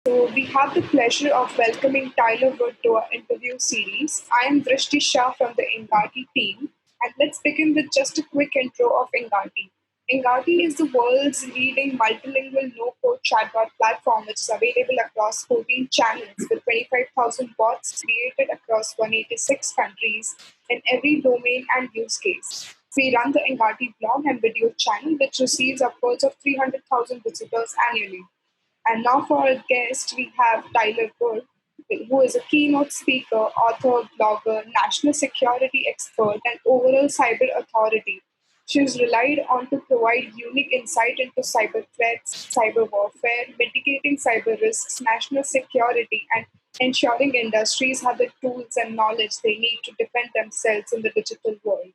So we have the pleasure of welcoming Tyler Wood to our interview series. I am Drishti Shah from the Engati team, and let's begin with just a quick intro of Engati. Engati is the world's leading multilingual no-code chatbot platform, which is available across 14 channels with 25,000 bots created across 186 countries in every domain and use case. We run the Engati blog and video channel, which receives upwards of 300,000 visitors annually. And now for our guest, we have Tyler Wood, who is a keynote speaker, author, blogger, national security expert, and overall cyber authority. She is relied on to provide unique insight into cyber threats, cyber warfare, mitigating cyber risks, national security, and ensuring industries have the tools and knowledge they need to defend themselves in the digital world.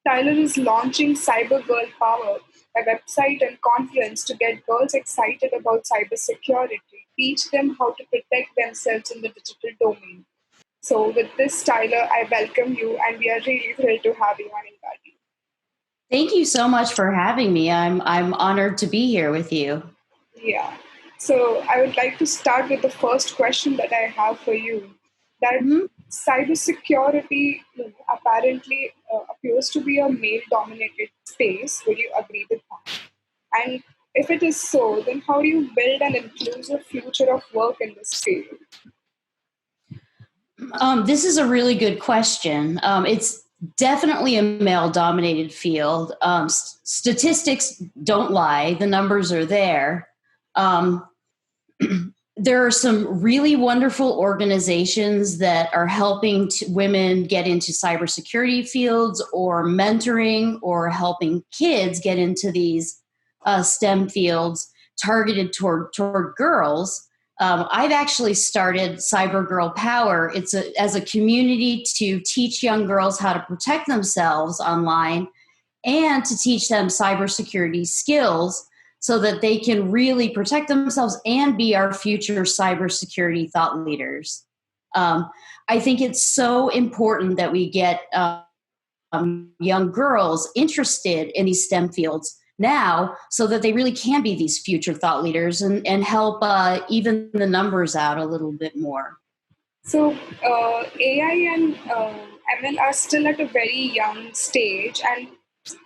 Tyler is launching Cyber Girl Power, a website and conference to get girls excited about cybersecurity, teach them how to protect themselves in the digital domain. So, with this, Tyler, I welcome you, and we are really thrilled to have you on Engati. Thank you so much for having me. I'm honored to be here with you. Yeah. So, I would like to start with the first question that I have for you. That cybersecurity apparently appears to be a male-dominated space. Would you agree with that? And if it is so, then how do you build an inclusive future of work in this field? This is a really good question. It's definitely a male-dominated field. Statistics don't lie; the numbers are there. There are some really wonderful organizations that are helping women get into cybersecurity fields, or mentoring, or helping kids get into these STEM fields targeted toward girls. I've actually started Cyber Girl Power. It's as a community to teach young girls how to protect themselves online and to teach them cybersecurity skills so that they can really protect themselves and be our future cybersecurity thought leaders. I think it's so important that we get young girls interested in these STEM fields now so that they really can be these future thought leaders and help even the numbers out a little bit more. So AI and ML are still at a very young stage, and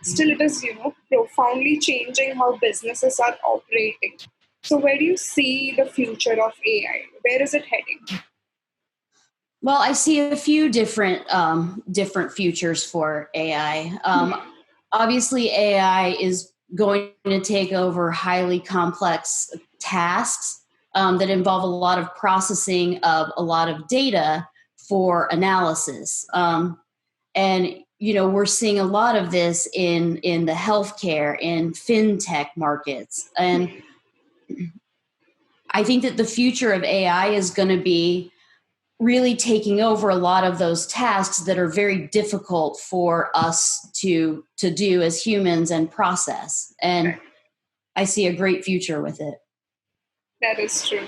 still it is profoundly changing how businesses are operating. So where do you see the future of AI? Where is it heading? Well, I see a few different futures for AI. Obviously, AI is going to take over highly complex tasks that involve a lot of processing of a lot of data for analysis. And we're seeing a lot of this in the healthcare and fintech markets. And I think that the future of AI is going to be really taking over a lot of those tasks that are very difficult for us to do as humans and process. And I see a great future with it. That is true.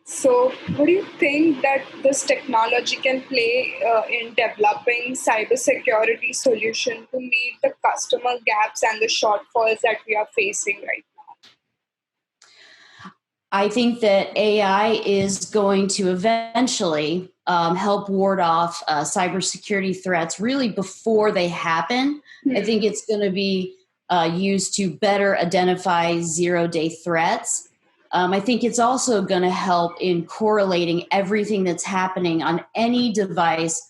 So, what do you think that this technology can play in developing cybersecurity solution to meet the customer gaps and the shortfalls that we are facing right now? I think that AI is going to eventually help ward off cybersecurity threats really before they happen. I think it's going to be used to better identify zero-day threats. I think it's also going to help in correlating everything that's happening on any device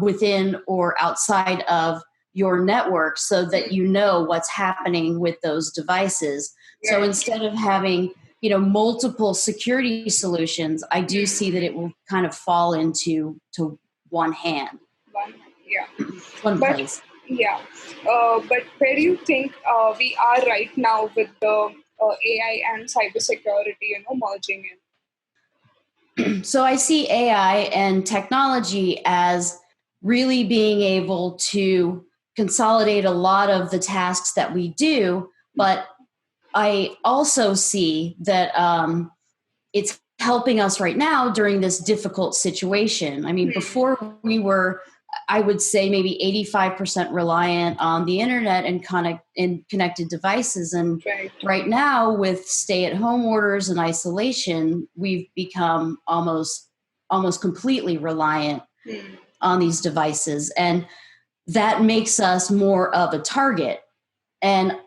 within or outside of your network so that you know what's happening with those devices. Yeah. So instead of having multiple security solutions, I do see that it will kind of fall into one hand. One place. Yeah. But where do you think we are right now with the AI and cybersecurity, merging in? So I see AI and technology as really being able to consolidate a lot of the tasks that we do, but I also see that it's helping us right now during this difficult situation. I mean, before we were I would say maybe 85% reliant on the internet and connected devices. And right now, with stay-at-home orders and isolation, we've become almost completely reliant on these devices. And that makes us more of a target. And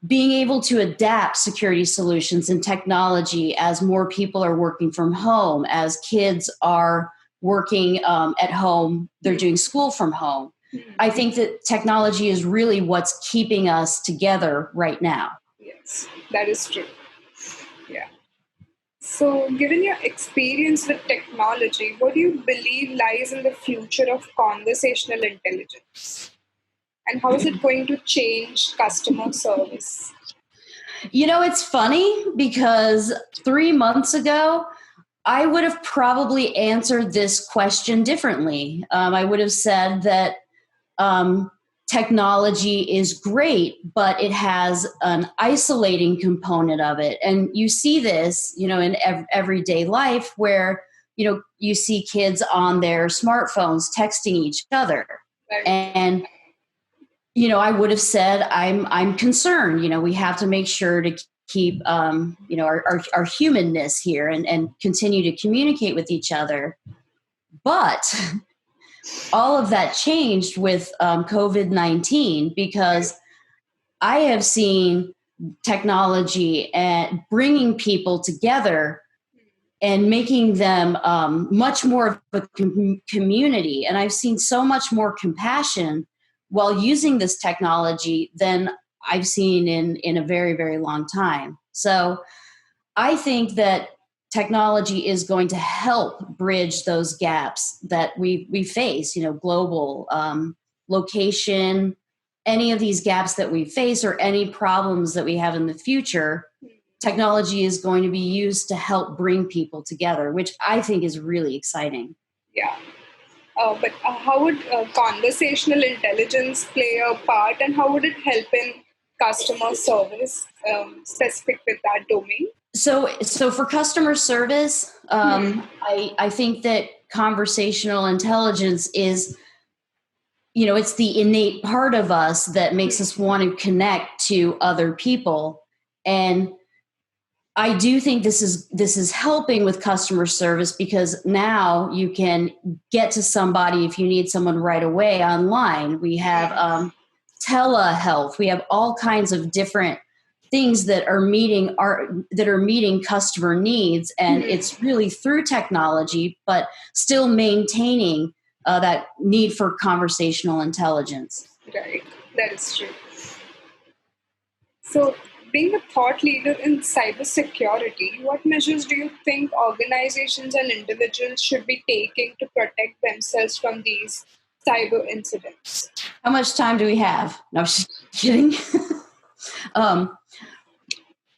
being able to adapt security solutions and technology as more people are working from home, as kids are working at home, they're doing school from home. I think that technology is really what's keeping us together right now. Yes, that is true. Yeah. So, given your experience with technology, what do you believe lies in the future of conversational intelligence? And how is it going to change customer service? It's funny because 3 months ago, I would have probably answered this question differently. I would have said that technology is great, but it has an isolating component of it. And you see this, in everyday life where, you see kids on their smartphones texting each other. And, I would have said, I'm concerned, we have to make sure to keep, our humanness here and continue to communicate with each other. But all of that changed with COVID-19 because I have seen technology and bringing people together and making them much more of a community. And I've seen so much more compassion while using this technology than I've seen in a very, very long time. So I think that technology is going to help bridge those gaps that we face, global location, any of these gaps that we face or any problems that we have in the future. Technology is going to be used to help bring people together, which I think is really exciting. Yeah. But how would conversational intelligence play a part, and how would it help in customer service specific with that domain? So for customer service, I think that conversational intelligence is, it's the innate part of us that makes us want to connect to other people. And I do think this is helping with customer service because now you can get to somebody if you need someone right away online. We have telehealth. We have all kinds of different things that are meeting customer needs, and it's really through technology, but still maintaining that need for conversational intelligence. Right, that is true. So, being a thought leader in cybersecurity, what measures do you think organizations and individuals should be taking to protect themselves from these cyber incidents? How much time do we have? No, just kidding.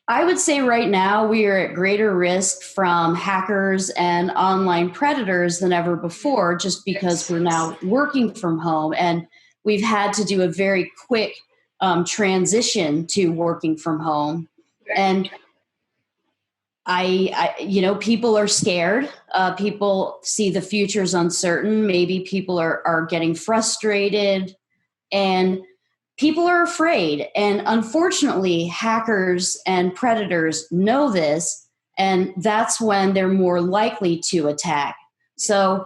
I would say right now we are at greater risk from hackers and online predators than ever before, just because we're now working from home and we've had to do a very quick transition to working from home. And I people are scared. People see the future's uncertain. Maybe people are getting frustrated, and people are afraid. And unfortunately, hackers and predators know this, and that's when they're more likely to attack. So,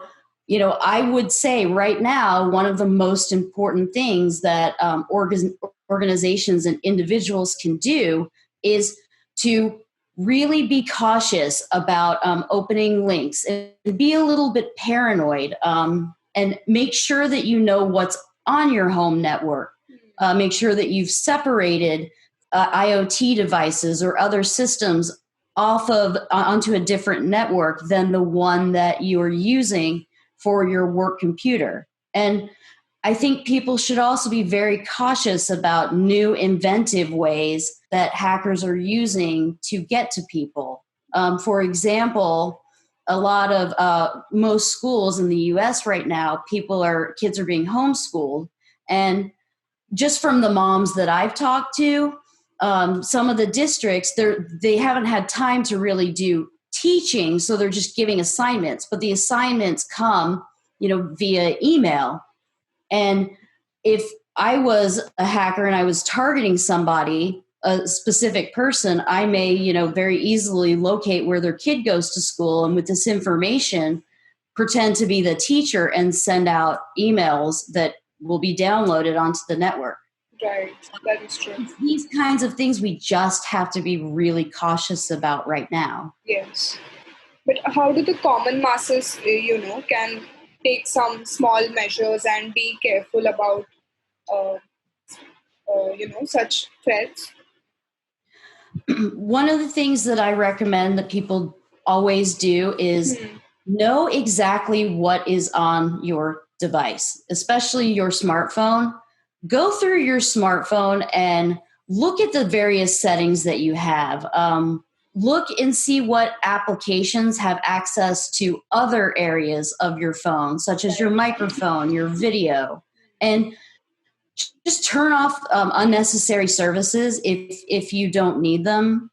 I would say right now, one of the most important things that organizations and individuals can do is to really be cautious about opening links and be a little bit paranoid, and make sure that you know what's on your home network. Make sure that you've separated IoT devices or other systems onto a different network than the one that you're using for your work computer. And I think people should also be very cautious about new inventive ways that hackers are using to get to people. For example, a lot of most schools in the US right now, kids are being homeschooled. And just from the moms that I've talked to, some of the districts, they haven't had time to really do teaching, so they're just giving assignments. But the assignments come, via email. And if I was a hacker and I was targeting somebody, a specific person, I may, very easily locate where their kid goes to school, and with this information, pretend to be the teacher and send out emails that will be downloaded onto the network. Right, that is true. It's these kinds of things we just have to be really cautious about right now. Yes. But how do the common masses, can take some small measures and be careful about, uh, such threats? One of the things that I recommend that people always do is know exactly what is on your device, especially your smartphone. Go through your smartphone and look at the various settings that you have. Look and see what applications have access to other areas of your phone, such as your microphone, your video, and just turn off unnecessary services if you don't need them.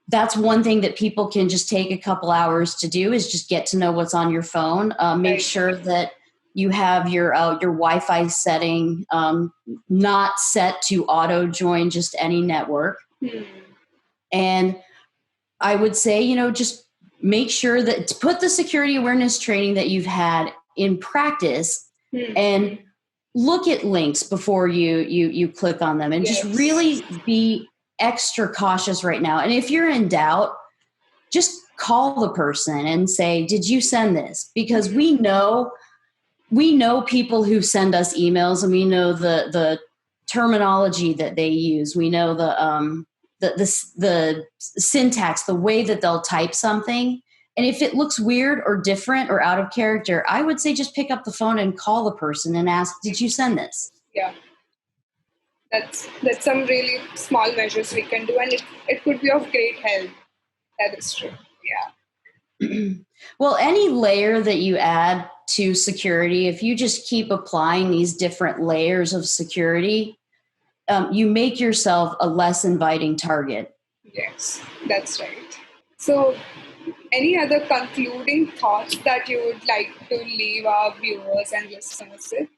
That's one thing that people can just take a couple hours to do, is just get to know what's on your phone. Make sure that you have your Wi-Fi setting not set to auto join just any network. And I would say, just make sure that to put the security awareness training that you've had in practice and look at links before you click on them, and just really be extra cautious right now. And if you're in doubt, just call the person and say, did you send this? Because we know people who send us emails, and we know the terminology that they use. We know the syntax, the way that they'll type something. And if it looks weird or different or out of character, I would say just pick up the phone and call the person and ask, did you send this? Yeah. That's some really small measures we can do, and it could be of great help. That is true. Yeah. Well, any layer that you add to security, if you just keep applying these different layers of security, you make yourself a less inviting target. Yes, that's right. So, any other concluding thoughts that you would like to leave our viewers and listeners with?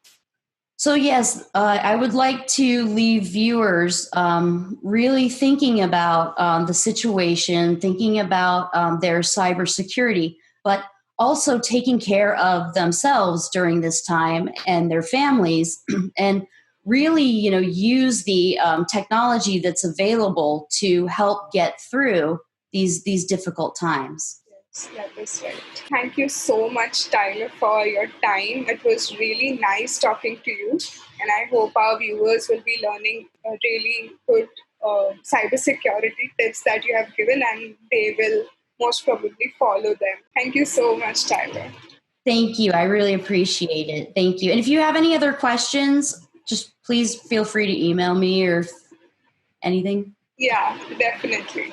So yes, I would like to leave viewers really thinking about the situation, thinking about their cybersecurity, but also taking care of themselves during this time and their families, and really, use the technology that's available to help get through these difficult times. Yes, that is right. Thank you so much, Tyler, for your time. It was really nice talking to you, and I hope our viewers will be learning really good cybersecurity tips that you have given, and they will most probably follow them. Thank you so much, Tyler. Thank you. I really appreciate it. Thank you. And if you have any other questions, just please feel free to email me or anything. Yeah, definitely.